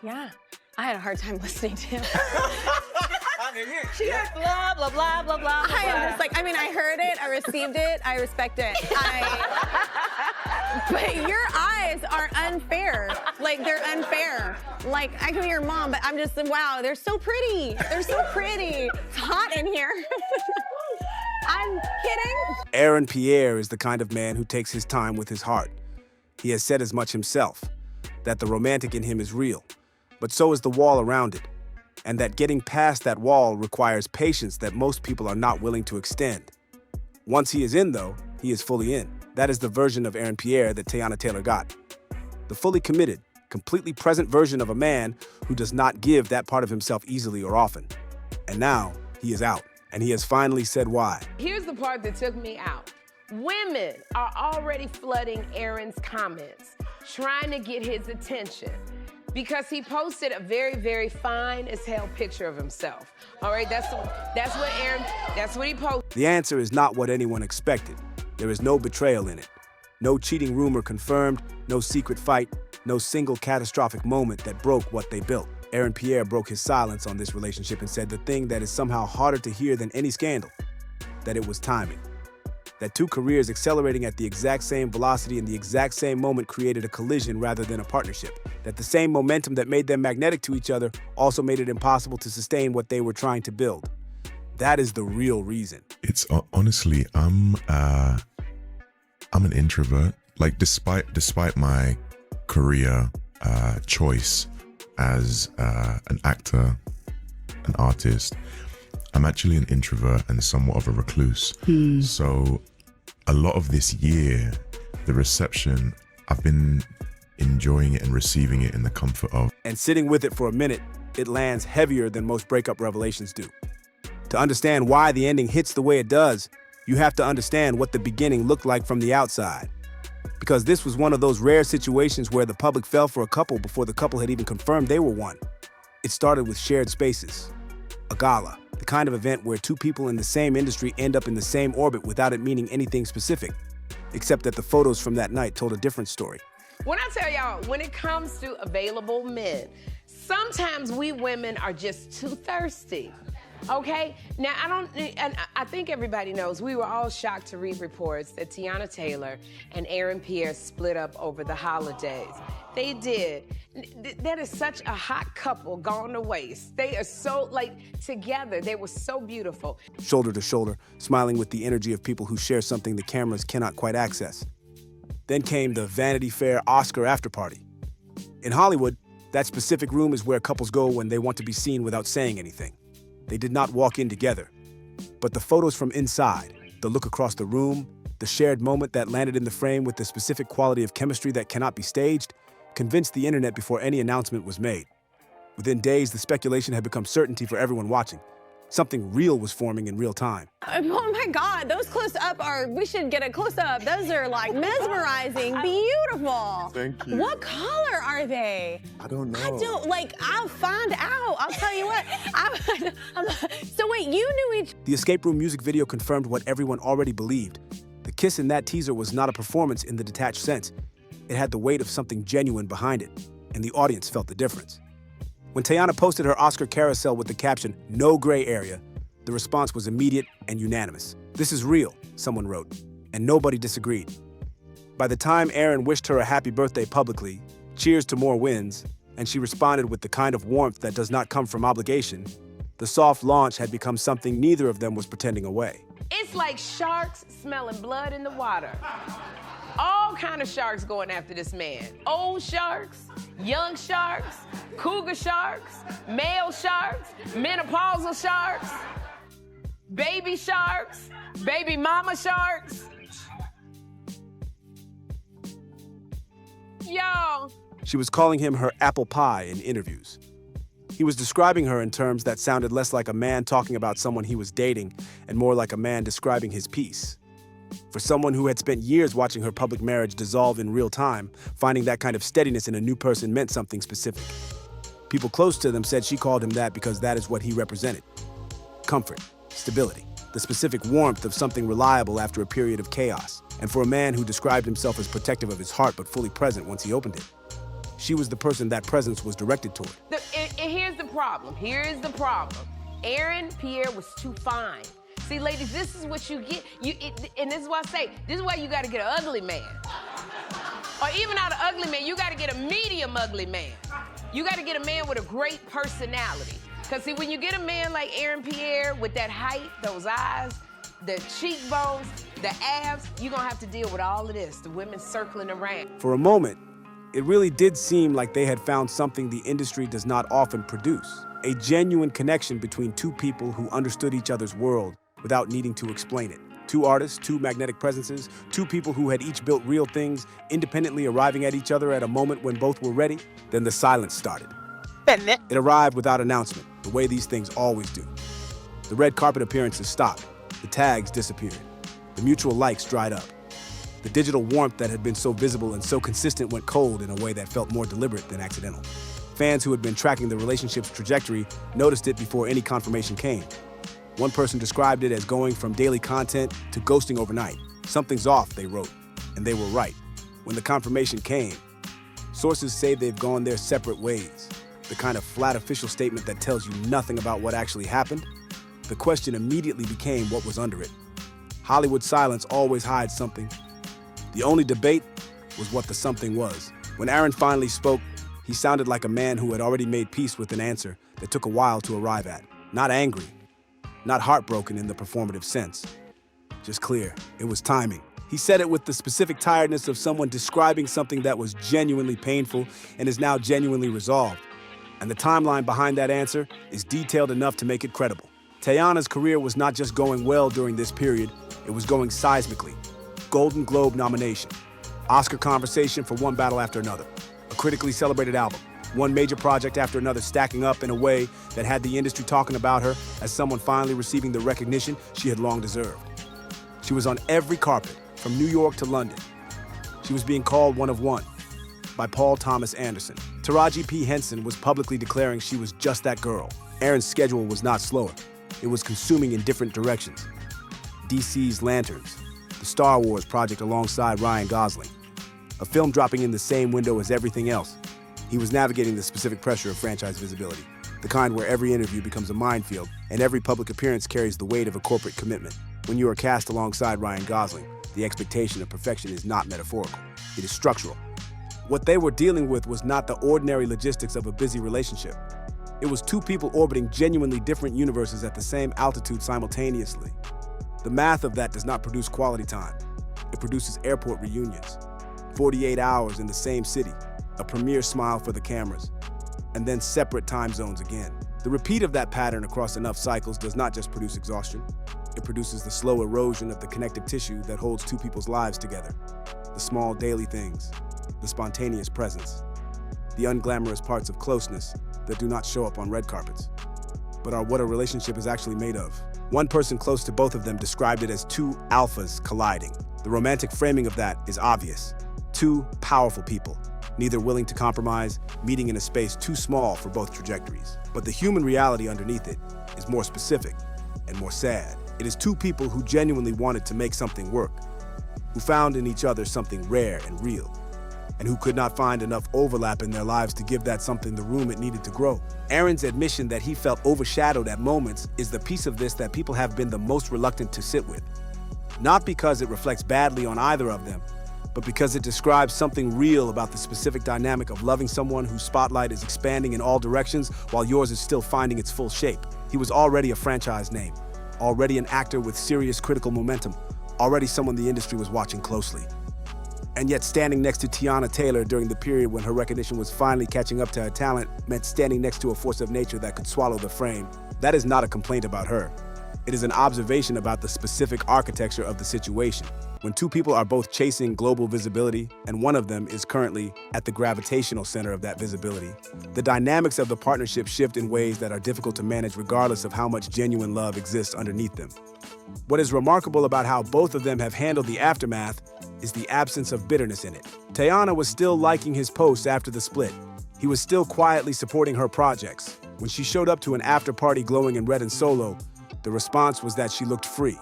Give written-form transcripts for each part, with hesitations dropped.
Yeah, I had a hard time listening to him. She goes blah, blah, blah, blah, blah. I am just like, I mean, I heard it, I received it, I respect it. But your eyes are unfair. Like, they're unfair. Like, I can be your mom, but I'm just, wow, they're so pretty. They're so pretty. It's hot in here. I'm kidding. Aaron Pierre is the kind of man who takes his time with his heart. He has said as much himself, that the romantic in him is real, but so is the wall around it, and that getting past that wall requires patience that most people are not willing to extend. Once he is in, though, he is fully in. That is the version of Aaron Pierre that Teyana Taylor got. The fully committed, completely present version of a man who does not give that part of himself easily or often. And now, he is out, and he has finally said why. Here's the part that took me out. Women are already flooding Aaron's comments, trying to get his attention, because he posted a very, very fine as hell picture of himself. All right, that's what he posted. The answer is not what anyone expected. There is no betrayal in it. No cheating rumor confirmed, no secret fight, no single catastrophic moment that broke what they built. Aaron Pierre broke his silence on this relationship and said the thing that is somehow harder to hear than any scandal, that it was timing. That two careers accelerating at the exact same velocity in the exact same moment created a collision rather than a partnership. That the same momentum that made them magnetic to each other also made it impossible to sustain what they were trying to build. That is the real reason. It's honestly, I'm an introvert. Like, despite my career choice as an actor, an artist, I'm actually an introvert and somewhat of a recluse. So a lot of this year, the reception, I've been enjoying it and receiving it in the comfort of. And sitting with it for a minute, it lands heavier than most breakup revelations do. To understand why the ending hits the way it does, you have to understand what the beginning looked like from the outside. Because this was one of those rare situations where the public fell for a couple before the couple had even confirmed they were one. It started with shared spaces, a gala, the kind of event where two people in the same industry end up in the same orbit without it meaning anything specific, except that the photos from that night told a different story. When I tell y'all, when it comes to available men, sometimes we women are just too thirsty. Okay? Now, I think everybody knows, we were all shocked to read reports that Teyana Taylor and Aaron Pierre split up over the holidays. They did. That is such a hot couple gone to waste. They are so, together. They were so beautiful. Shoulder to shoulder, smiling with the energy of people who share something the cameras cannot quite access. Then came the Vanity Fair Oscar after party. In Hollywood, that specific room is where couples go when they want to be seen without saying anything. They did not walk in together. But the photos from inside, the look across the room, the shared moment that landed in the frame with the specific quality of chemistry that cannot be staged, convinced the internet before any announcement was made. Within days, the speculation had become certainty for everyone watching. Something real was forming in real time. Oh my God, those close-up we should get a close-up. Those are like mesmerizing, beautiful. Thank you. What color are they? I don't know. I'll find out. I'll tell you what. So wait, you knew each... The escape room music video confirmed what everyone already believed. The kiss in that teaser was not a performance in the detached sense. It had the weight of something genuine behind it, and the audience felt the difference. When Teyana posted her Oscar carousel with the caption, "No gray area," the response was immediate and unanimous. "This is real," someone wrote, and nobody disagreed. By the time Aaron wished her a happy birthday publicly, cheers to more wins, and she responded with the kind of warmth that does not come from obligation, the soft launch had become something neither of them was pretending away. It's like sharks smelling blood in the water. All kind of sharks going after this man. Old sharks, young sharks, cougar sharks, male sharks, menopausal sharks, baby mama sharks. Y'all. She was calling him her apple pie in interviews. He was describing her in terms that sounded less like a man talking about someone he was dating and more like a man describing his piece. For someone who had spent years watching her public marriage dissolve in real time, finding that kind of steadiness in a new person meant something specific. People close to them said she called him that because that is what he represented. Comfort, stability, the specific warmth of something reliable after a period of chaos, and for a man who described himself as protective of his heart but fully present once he opened it. She was the person that presence was directed toward. And here's the problem. Aaron Pierre was too fine. See, ladies, this is what you get. And this is why I say, this is why you got to get an ugly man. Or even not an ugly man, you got to get a medium ugly man. You got to get a man with a great personality. Because, see, when you get a man like Aaron Pierre with that height, those eyes, the cheekbones, the abs, you're going to have to deal with all of this, the women circling around. For a moment, it really did seem like they had found something the industry does not often produce. A genuine connection between two people who understood each other's world without needing to explain it. Two artists, two magnetic presences, two people who had each built real things, independently arriving at each other at a moment when both were ready. Then the silence started. It arrived without announcement, the way these things always do. The red carpet appearances stopped. The tags disappeared. The mutual likes dried up. The digital warmth that had been so visible and so consistent went cold in a way that felt more deliberate than accidental. Fans who had been tracking the relationship's trajectory noticed it before any confirmation came. One person described it as going from daily content to ghosting overnight. Something's off, they wrote, and they were right. When the confirmation came, sources say they've gone their separate ways. The kind of flat official statement that tells you nothing about what actually happened. The question immediately became what was under it. Hollywood silence always hides something. The only debate was what the something was. When Aaron finally spoke, he sounded like a man who had already made peace with an answer that took a while to arrive at. Not angry, not heartbroken in the performative sense. Just clear. It was timing. He said it with the specific tiredness of someone describing something that was genuinely painful and is now genuinely resolved. And the timeline behind that answer is detailed enough to make it credible. Teyana's career was not just going well during this period, it was going seismically. Golden Globe nomination, Oscar conversation for one battle after another, a critically celebrated album, one major project after another stacking up in a way that had the industry talking about her as someone finally receiving the recognition she had long deserved. She was on every carpet, from New York to London. She was being called one of one by Paul Thomas Anderson. Taraji P. Henson was publicly declaring she was just that girl. Aaron's schedule was not slower. It was consuming in different directions. DC's Lanterns, the Star Wars project alongside Ryan Gosling, a film dropping in the same window as everything else. He was navigating the specific pressure of franchise visibility, the kind where every interview becomes a minefield and every public appearance carries the weight of a corporate commitment. When you are cast alongside Ryan Gosling, the expectation of perfection is not metaphorical. It is structural. What they were dealing with was not the ordinary logistics of a busy relationship. It was two people orbiting genuinely different universes at the same altitude simultaneously. The math of that does not produce quality time. It produces airport reunions, 48 hours in the same city, a premiere smile for the cameras, and then separate time zones again. The repeat of that pattern across enough cycles does not just produce exhaustion. It produces the slow erosion of the connective tissue that holds two people's lives together. The small daily things, the spontaneous presence, the unglamorous parts of closeness that do not show up on red carpets, but are what a relationship is actually made of. One person close to both of them described it as two alphas colliding. The romantic framing of that is obvious. Two powerful people, neither willing to compromise, meeting in a space too small for both trajectories. But the human reality underneath it is more specific and more sad. It is two people who genuinely wanted to make something work, who found in each other something rare and real, and who could not find enough overlap in their lives to give that something the room it needed to grow. Aaron's admission that he felt overshadowed at moments is the piece of this that people have been the most reluctant to sit with. Not because it reflects badly on either of them, but because it describes something real about the specific dynamic of loving someone whose spotlight is expanding in all directions while yours is still finding its full shape. He was already a franchise name, already an actor with serious critical momentum, already someone the industry was watching closely. And yet standing next to Teyana Taylor during the period when her recognition was finally catching up to her talent meant standing next to a force of nature that could swallow the frame. That is not a complaint about her. It is an observation about the specific architecture of the situation. When two people are both chasing global visibility, and one of them is currently at the gravitational center of that visibility, the dynamics of the partnership shift in ways that are difficult to manage regardless of how much genuine love exists underneath them. What is remarkable about how both of them have handled the aftermath is the absence of bitterness in it. Teyana was still liking his posts after the split. He was still quietly supporting her projects. When she showed up to an after-party glowing in red and solo, the response was that she looked free.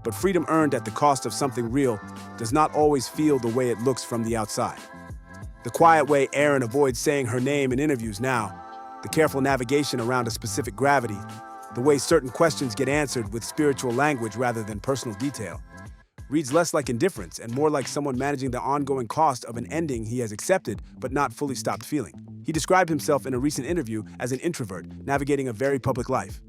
But freedom earned at the cost of something real does not always feel the way it looks from the outside. The quiet way Aaron avoids saying her name in interviews now, the careful navigation around a specific gravity, the way certain questions get answered with spiritual language rather than personal detail, reads less like indifference and more like someone managing the ongoing cost of an ending he has accepted but not fully stopped feeling. He described himself in a recent interview as an introvert navigating a very public life.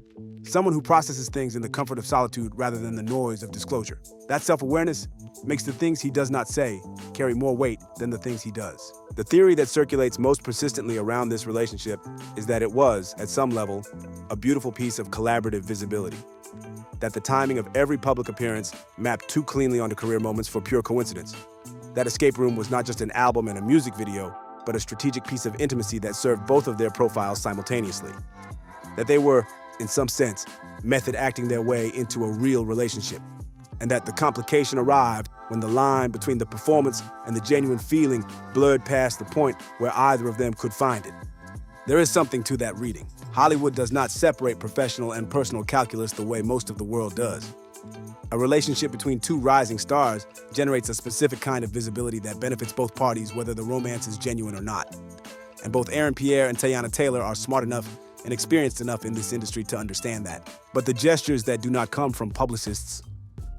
Someone who processes things in the comfort of solitude rather than the noise of disclosure. That self-awareness makes the things he does not say carry more weight than the things he does. The theory that circulates most persistently around this relationship is that it was, at some level, a beautiful piece of collaborative visibility. That the timing of every public appearance mapped too cleanly onto career moments for pure coincidence. That Escape Room was not just an album and a music video, but a strategic piece of intimacy that served both of their profiles simultaneously. That they were, in some sense, method acting their way into a real relationship. And that the complication arrived when the line between the performance and the genuine feeling blurred past the point where either of them could find it. There is something to that reading. Hollywood does not separate professional and personal calculus the way most of the world does. A relationship between two rising stars generates a specific kind of visibility that benefits both parties, whether the romance is genuine or not. And both Pierre and Teyana Taylor are smart enough and experienced enough in this industry to understand that. But the gestures that do not come from publicists,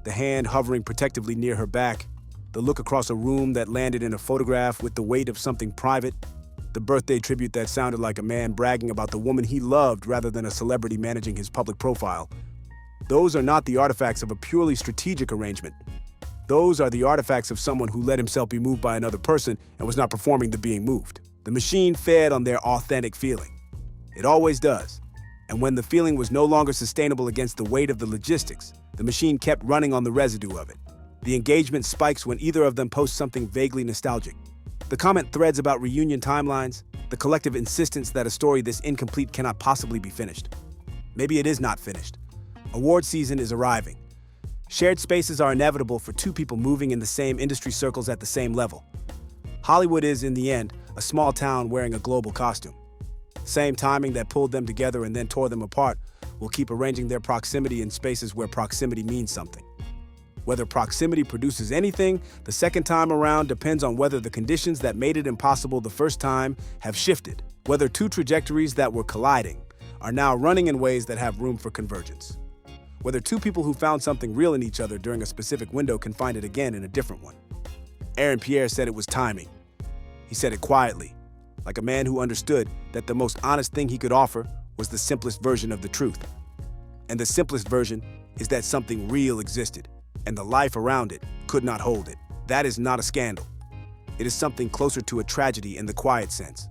the hand hovering protectively near her back, the look across a room that landed in a photograph with the weight of something private, the birthday tribute that sounded like a man bragging about the woman he loved rather than a celebrity managing his public profile. Those are not the artifacts of a purely strategic arrangement. Those are the artifacts of someone who let himself be moved by another person and was not performing the being moved. The machine fed on their authentic feeling. It always does. And when the feeling was no longer sustainable against the weight of the logistics, the machine kept running on the residue of it. The engagement spikes when either of them posts something vaguely nostalgic. The comment threads about reunion timelines, the collective insistence that a story this incomplete cannot possibly be finished. Maybe it is not finished. Award season is arriving. Shared spaces are inevitable for two people moving in the same industry circles at the same level. Hollywood is, in the end, a small town wearing a global costume. Same timing that pulled them together and then tore them apart will keep arranging their proximity in spaces where proximity means something. Whether proximity produces anything the second time around depends on whether the conditions that made it impossible the first time have shifted, whether two trajectories that were colliding are now running in ways that have room for convergence, whether two people who found something real in each other during a specific window can find it again in a different one. Pierre said it was timing. He said it quietly, like a man who understood that the most honest thing he could offer was the simplest version of the truth. And the simplest version is that something real existed, and the life around it could not hold it. That is not a scandal. It is something closer to a tragedy in the quiet sense.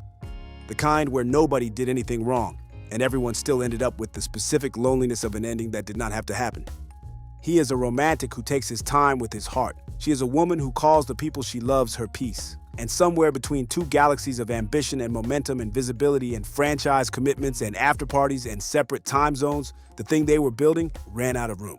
The kind where nobody did anything wrong, and everyone still ended up with the specific loneliness of an ending that did not have to happen. He is a romantic who takes his time with his heart. She is a woman who calls the people she loves her peace. And somewhere between two galaxies of ambition and momentum and visibility and franchise commitments and after-parties and separate time zones, the thing they were building ran out of room.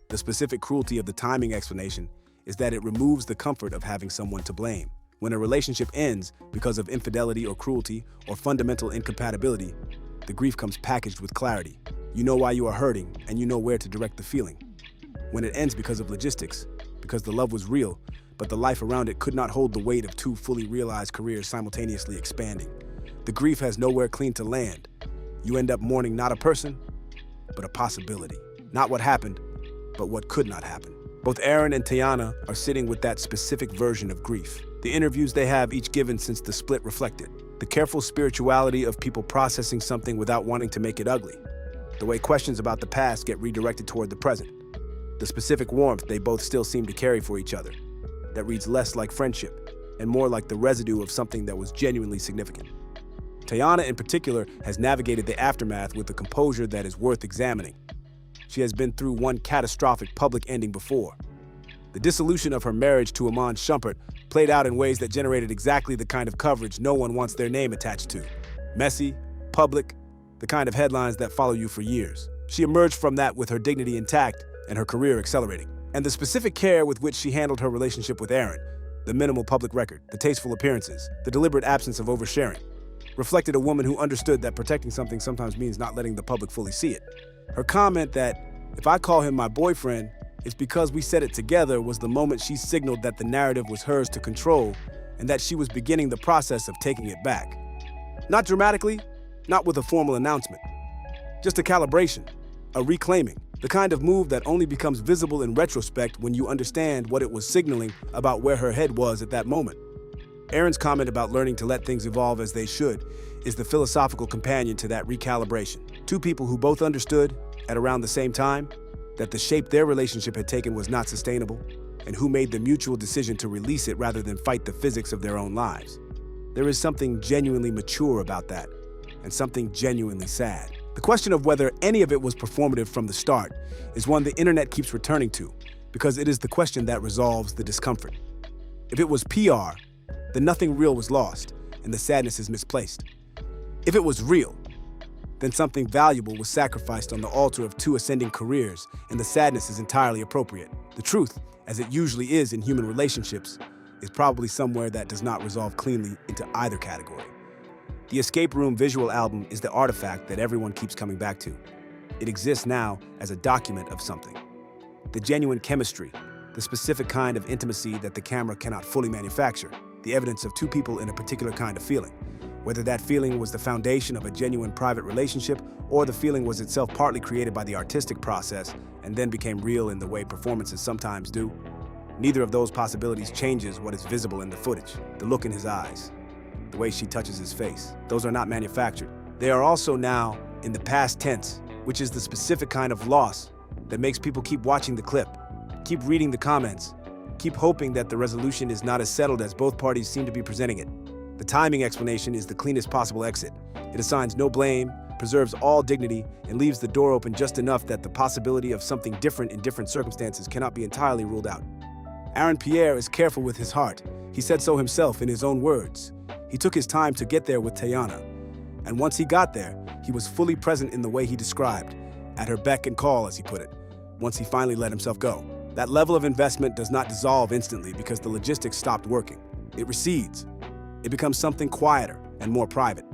The specific cruelty of the timing explanation is that it removes the comfort of having someone to blame. When a relationship ends because of infidelity or cruelty or fundamental incompatibility, the grief comes packaged with clarity. You know why you are hurting, and you know where to direct the feeling. When it ends because of logistics, because the love was real, but the life around it could not hold the weight of two fully realized careers simultaneously expanding, the grief has nowhere clean to land. You end up mourning not a person, but a possibility. Not what happened, but what could not happen. Both Aaron and Teyana are sitting with that specific version of grief. The interviews they have each given since the split reflected the careful spirituality of people processing something without wanting to make it ugly. The way questions about the past get redirected toward the present. The specific warmth they both still seem to carry for each other. That reads less like friendship and more like the residue of something that was genuinely significant. Teyana in particular has navigated the aftermath with a composure that is worth examining. She has been through one catastrophic public ending before. The dissolution of her marriage to Iman Shumpert played out in ways that generated exactly the kind of coverage no one wants their name attached to. Messy, public, the kind of headlines that follow you for years. She emerged from that with her dignity intact and her career accelerating. And the specific care with which she handled her relationship with Aaron, the minimal public record, the tasteful appearances, the deliberate absence of oversharing, reflected a woman who understood that protecting something sometimes means not letting the public fully see it. Her comment that, "If I call him my boyfriend, it's because we said it together," was the moment she signaled that the narrative was hers to control and that she was beginning the process of taking it back. Not dramatically, not with a formal announcement. Just a calibration, a reclaiming, the kind of move that only becomes visible in retrospect when you understand what it was signaling about where her head was at that moment. Aaron's comment about learning to let things evolve as they should is the philosophical companion to that recalibration. Two people who both understood, at around the same time, that the shape their relationship had taken was not sustainable, and who made the mutual decision to release it rather than fight the physics of their own lives. There is something genuinely mature about that, and something genuinely sad. The question of whether any of it was performative from the start is one the internet keeps returning to, because it is the question that resolves the discomfort. If it was PR, then nothing real was lost, and the sadness is misplaced. If it was real, then something valuable was sacrificed on the altar of two ascending careers, and the sadness is entirely appropriate. The truth, as it usually is in human relationships, is probably somewhere that does not resolve cleanly into either category. The Escape Room visual album is the artifact that everyone keeps coming back to. It exists now as a document of something. The genuine chemistry, the specific kind of intimacy that the camera cannot fully manufacture, the evidence of two people in a particular kind of feeling. Whether that feeling was the foundation of a genuine private relationship, or the feeling was itself partly created by the artistic process and then became real in the way performances sometimes do. Neither of those possibilities changes what is visible in the footage, the look in his eyes, the way she touches his face. Those are not manufactured. They are also now in the past tense, which is the specific kind of loss that makes people keep watching the clip, keep reading the comments, keep hoping that the resolution is not as settled as both parties seem to be presenting it. The timing explanation is the cleanest possible exit. It assigns no blame, preserves all dignity, and leaves the door open just enough that the possibility of something different in different circumstances cannot be entirely ruled out. Aaron Pierre is careful with his heart. He said so himself in his own words. He took his time to get there with Teyana. And once he got there, he was fully present in the way he described, at her beck and call, as he put it, once he finally let himself go. That level of investment does not dissolve instantly because the logistics stopped working. It recedes. It becomes something quieter and more private.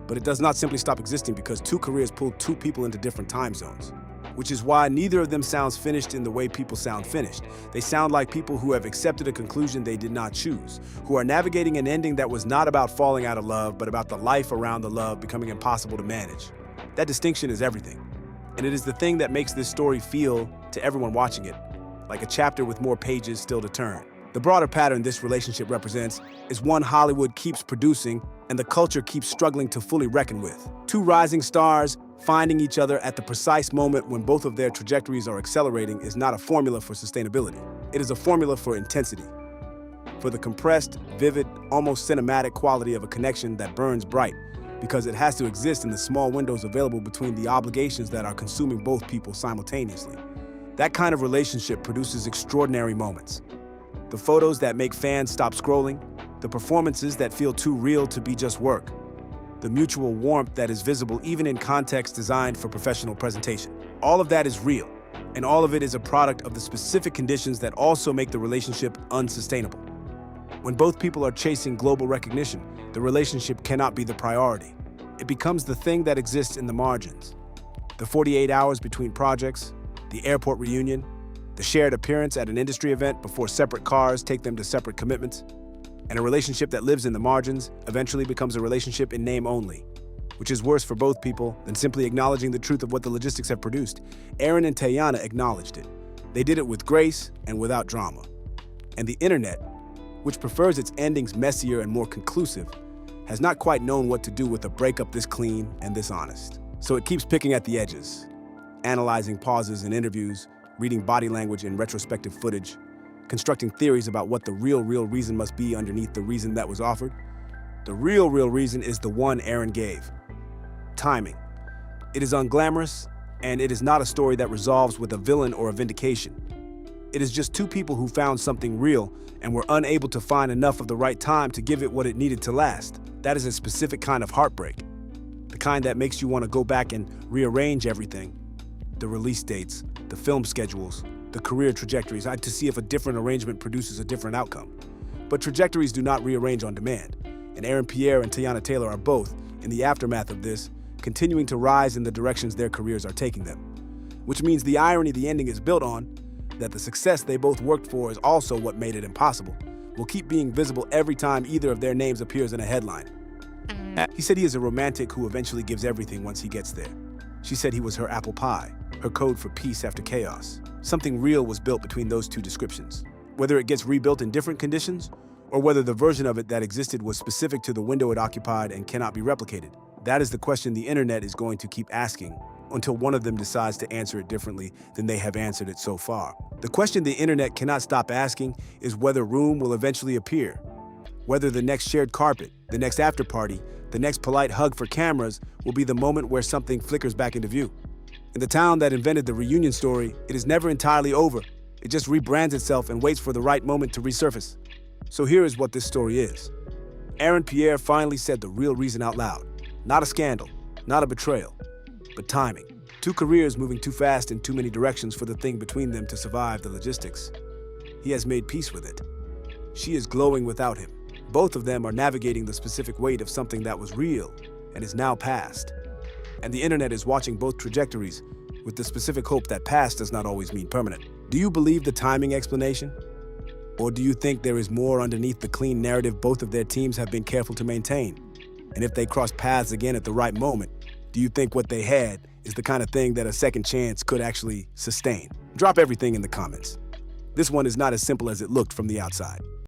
But it does not simply stop existing because two careers pulled two people into different time zones. Which is why neither of them sounds finished in the way people sound finished. They sound like people who have accepted a conclusion they did not choose, who are navigating an ending that was not about falling out of love, but about the life around the love becoming impossible to manage. That distinction is everything. And it is the thing that makes this story feel, to everyone watching it, like a chapter with more pages still to turn. The broader pattern this relationship represents is one Hollywood keeps producing and the culture keeps struggling to fully reckon with. Two rising stars finding each other at the precise moment when both of their trajectories are accelerating is not a formula for sustainability. It is a formula for intensity, for the compressed, vivid, almost cinematic quality of a connection that burns bright, because it has to exist in the small windows available between the obligations that are consuming both people simultaneously. That kind of relationship produces extraordinary moments. The photos that make fans stop scrolling, the performances that feel too real to be just work, the mutual warmth that is visible even in context designed for professional presentation. All of that is real, and all of it is a product of the specific conditions that also make the relationship unsustainable. When both people are chasing global recognition, the relationship cannot be the priority. It becomes the thing that exists in the margins. The 48 hours between projects, the airport reunion, the shared appearance at an industry event before separate cars take them to separate commitments. And a relationship that lives in the margins eventually becomes a relationship in name only, which is worse for both people than simply acknowledging the truth of what the logistics have produced. Aaron and Teyana acknowledged it. They did it with grace and without drama. And the internet, which prefers its endings messier and more conclusive, has not quite known what to do with a breakup this clean and this honest. So it keeps picking at the edges, analyzing pauses in interviews, reading body language in retrospective footage, constructing theories about what the real reason must be underneath the reason that was offered. The real reason is the one Aaron gave: timing. It is unglamorous, and it is not a story that resolves with a villain or a vindication. It is just two people who found something real and were unable to find enough of the right time to give it what it needed to last. That is a specific kind of heartbreak, the kind that makes you want to go back and rearrange everything. The release dates, the film schedules, the career trajectories, to see if a different arrangement produces a different outcome. But trajectories do not rearrange on demand, and Aaron Pierre and Teyana Taylor are both, in the aftermath of this, continuing to rise in the directions their careers are taking them. Which means the irony the ending is built on, that the success they both worked for is also what made it impossible, will keep being visible every time either of their names appears in a headline. He said he is a romantic who eventually gives everything once he gets there. She said he was her apple pie, her code for peace after chaos. Something real was built between those two descriptions. Whether it gets rebuilt in different conditions, or whether the version of it that existed was specific to the window it occupied and cannot be replicated, that is the question the internet is going to keep asking until one of them decides to answer it differently than they have answered it so far. The question the internet cannot stop asking is whether room will eventually appear, whether the next shared carpet, the next after party, the next polite hug for cameras will be the moment where something flickers back into view. In the town that invented the reunion story, it is never entirely over. It just rebrands itself and waits for the right moment to resurface. So here is what this story is. Aaron Pierre finally said the real reason out loud. Not a scandal, not a betrayal, but timing. Two careers moving too fast in too many directions for the thing between them to survive the logistics. He has made peace with it. She is glowing without him. Both of them are navigating the specific weight of something that was real and is now past. And the internet is watching both trajectories with the specific hope that past does not always mean permanent. Do you believe the timing explanation? Or do you think there is more underneath the clean narrative both of their teams have been careful to maintain? And if they cross paths again at the right moment, do you think what they had is the kind of thing that a second chance could actually sustain? Drop everything in the comments. This one is not as simple as it looked from the outside.